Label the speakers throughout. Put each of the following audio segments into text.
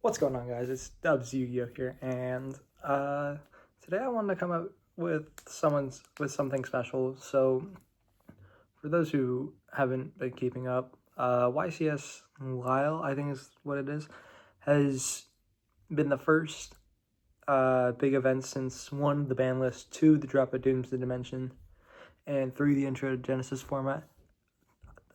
Speaker 1: What's going on, guys? It's Dubs Yu-Gi-Oh here, and today I wanted to come up with something special. So, for those who haven't been keeping up, YCS Lille, I think is what it is, has been the first big event since 1, the ban list, 2, the drop of Doomsday Dimension, and 3, the intro to Genesis format.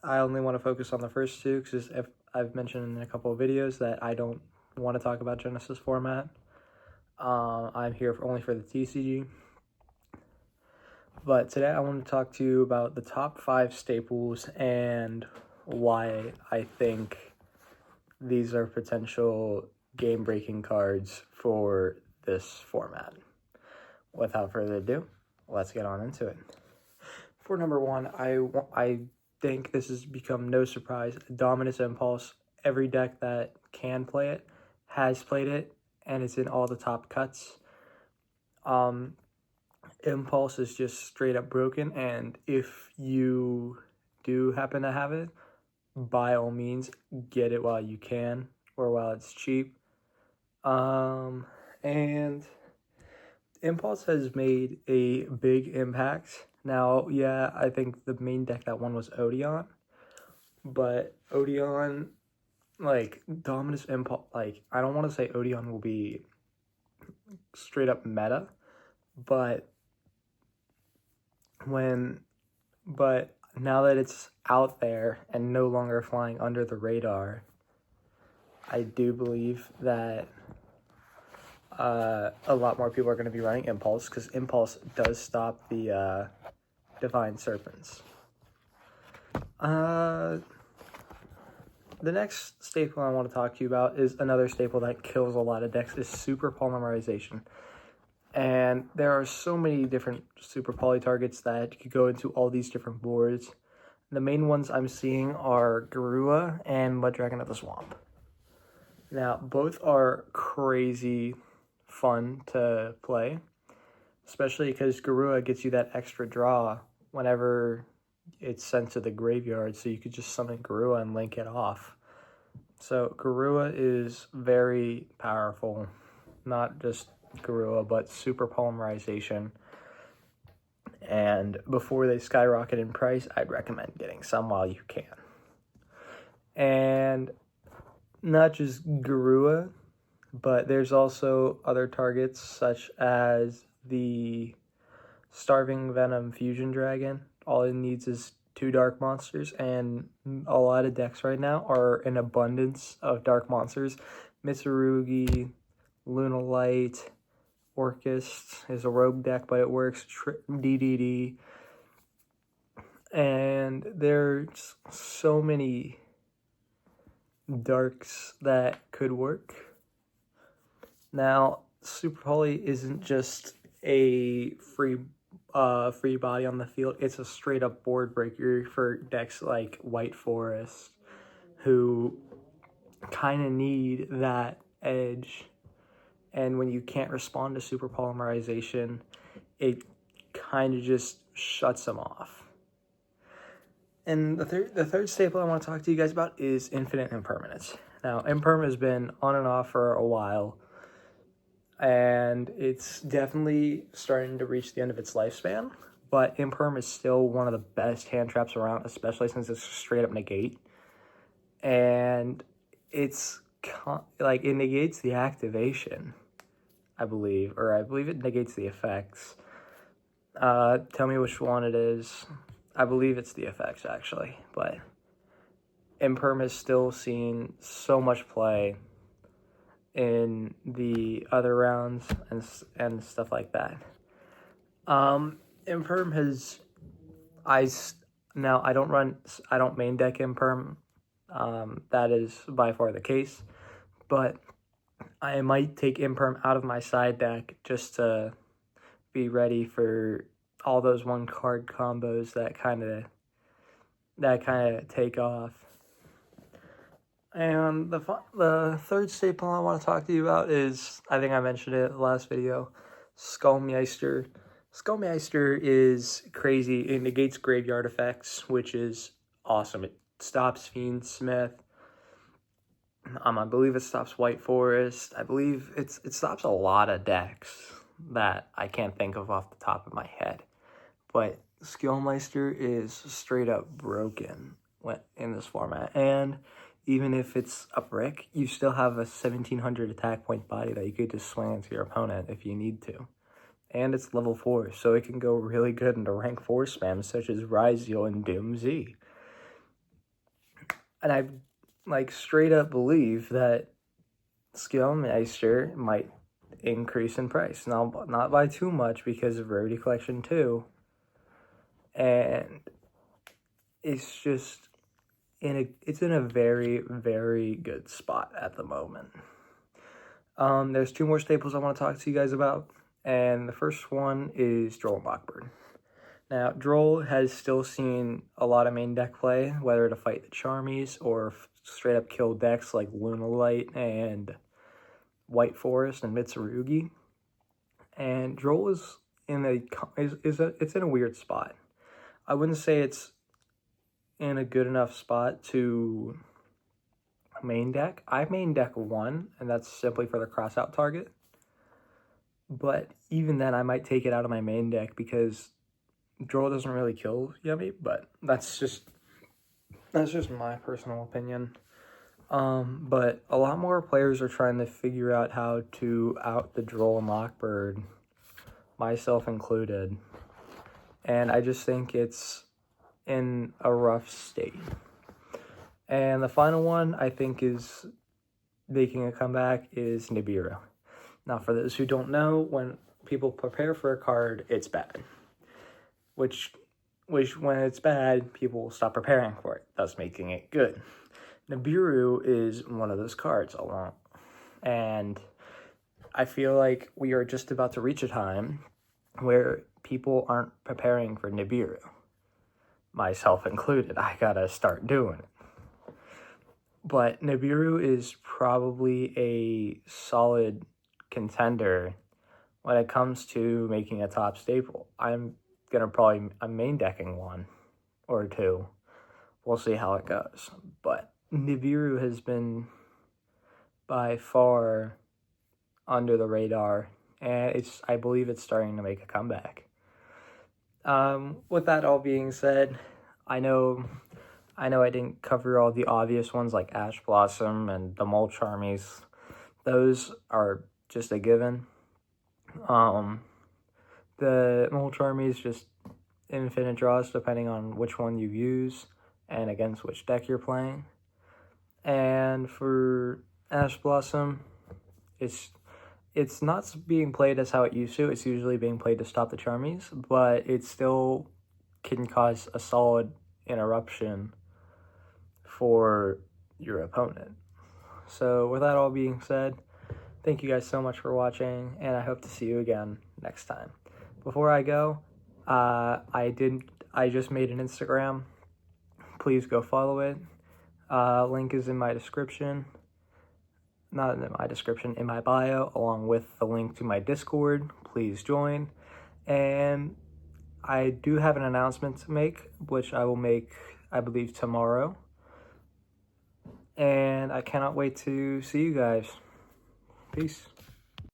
Speaker 1: I only want to focus on the first 2 because I've mentioned in a couple of videos that I don't want to talk about Genesis format. I'm here only for the TCG. But today I want to talk to you about the top 5 staples and why I think these are potential game-breaking cards for this format. Without further ado, let's get on into it. For number 1, I think this has become no surprise. Dominus Impulse. Every deck that can play it has played it, and it's in all the top cuts. Impulse is just straight up broken, and if you do happen to have it, by all means, get it while you can, or while it's cheap. And Impulse has made a big impact. Now, yeah, I think the main deck that won was Odeon, but Odeon, like, Dominus Impulse, like, I don't want to say Odeon will be straight up meta, but now that it's out there and no longer flying under the radar, I do believe that a lot more people are going to be running Impulse, because Impulse does stop the Divine Serpents. The next staple I want to talk to you about is another staple that kills a lot of decks, is Super Polymerization. And there are so many different Super Poly targets that could go into all these different boards. The main ones I'm seeing are Garua and Mud Dragon of the Swamp. Now, both are crazy fun to play, especially because Garua gets you that extra draw whenever it's sent to the graveyard, so you could just summon Garua and link it off. So Garua is very powerful, not just Garua, but Super Polymerization. And before they skyrocket in price, I'd recommend getting some while you can. And not just Garua, but there's also other targets such as the Starving Venom Fusion Dragon. All it needs is 2 dark monsters, and a lot of decks right now are an abundance of dark monsters. Mitsurugi, Luna Light, Orcust is a rogue deck, but it works. DDD. And there's so many darks that could work. Now, Super Poly isn't just a free body on the field. It's a straight up board breaker for decks like White Forest, who kind of need that edge. And when you can't respond to Super Polymerization, it kind of just shuts them off. And the third staple I want to talk to you guys about is Infinite Impermanence. Now, Imperm has been on and off for a while, and it's definitely starting to reach the end of its lifespan, but Imperm is still one of the best hand traps around, especially since it's straight up negate. And it's like, it negates the activation, I believe, or I believe it negates the effects. Tell me which one it is. I believe it's the effects, actually, but Imperm has still seen so much play in the other rounds and stuff like that. Imperm has, I don't main deck Imperm. That is by far the case, but I might take Imperm out of my side deck just to be ready for all those 1-card combos that kind of take off. And the third staple I want to talk to you about is, I think I mentioned it in the last video, Skullmeister. Skullmeister is crazy. It negates graveyard effects, which is awesome. It stops Fiend Smith. I believe it stops White Forest. I believe it stops a lot of decks that I can't think of off the top of my head. But Skillmeister is straight up broken in this format. And even if it's a brick, you still have a 1700 attack point body that you could just swing into your opponent if you need to. And it's level 4, so it can go really good into rank 4 spams such as Ryzeal and Doom Z. And I straight up believe that Skillmeister might increase in price. Now, not by too much because of Rarity Collection 2. And it's just it's in a very, very good spot at the moment. There's 2 more staples I want to talk to you guys about. And the first one is Droll and Lockbird. Now, Droll has still seen a lot of main deck play, whether to fight the Charmies or straight up kill decks like Lunalight and White Forest and Mitsurugi. And Droll is in a weird spot. I wouldn't say it's in a good enough spot to main deck. I main deck 1, and that's simply for the crossout target. But even then, I might take it out of my main deck because Droll doesn't really kill Yummy, but that's just my personal opinion. But a lot more players are trying to figure out how to out the Droll and Lockbird, myself included. And I just think it's in a rough state. And the final one I think is making a comeback is Nibiru. Now, for those who don't know, when people prepare for a card, it's bad. Which when it's bad, people will stop preparing for it, thus making it good. Nibiru is one of those cards and I feel like we are just about to reach a time where people aren't preparing for Nibiru. Myself included, I gotta start doing it. But Nibiru is probably a solid contender when it comes to making a top staple. I'm main decking 1 or 2. We'll see how it goes. But Nibiru has been by far under the radar, and I believe it's starting to make a comeback. With that all being said, I know I didn't cover all the obvious ones like Ash Blossom and the Mole Charmies. Those are just a given. The Mole Charmies just infinite draws depending on which one you use and against which deck you're playing. And for Ash Blossom, it's not being played as how it used to. It's usually being played to stop the Charmies, but it still can cause a solid interruption for your opponent. So with that all being said, thank you guys so much for watching, and I hope to see you again next time. Before I go, I just made an Instagram. Please go follow it. Link is in my description. Not in my description, in my bio, along with the link to my Discord. Please join. And I do have an announcement to make, which I will make, I believe, tomorrow. And I cannot wait to see you guys. Peace.